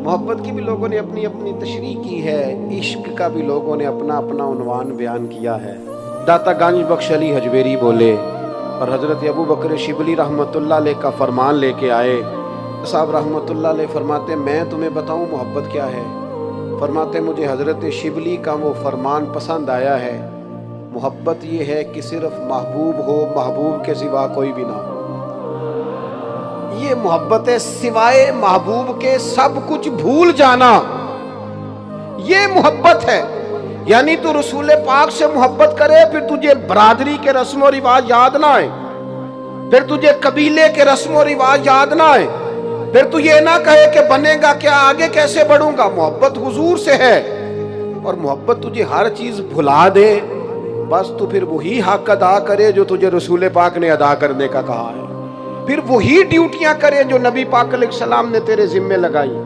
محبت کی بھی لوگوں نے اپنی اپنی تشریح کی ہے، عشق کا بھی لوگوں نے اپنا اپنا عنوان بیان کیا ہے۔ داتا گنج بخش علی حجویری بولے اور حضرت ابو بکر شبلی رحمۃ اللہ علیہ کا فرمان لے کے آئے۔ صاحب رحمۃ اللہ علیہ فرماتے میں تمہیں بتاؤں محبت کیا ہے؟ فرماتے مجھے حضرت شبلی کا وہ فرمان پسند آیا ہے، محبت یہ ہے کہ صرف محبوب ہو، محبوب کے سوا کوئی بھی نہ ہو۔ یہ محبت ہے، سوائے محبوب کے سب کچھ بھول جانا، یہ محبت ہے۔ یعنی تو رسول پاک سے محبت کرے، پھر تجھے برادری کے رسم و رواج یاد نہ آئے، پھر تجھے قبیلے کے رسم و رواج یاد نہ آئے، پھر تو یہ نہ کہے کہ بنے گا کیا، آگے کیسے بڑھوں گا۔ محبت حضور سے ہے، اور محبت تجھے ہر چیز بھلا دے، بس تو پھر وہی حق ادا کرے جو تجھے رسول پاک نے ادا کرنے کا کہا ہے، پھر وہی ڈیوٹیاں کرے جو نبی پاک علیہ السلام نے تیرے ذمے لگائی۔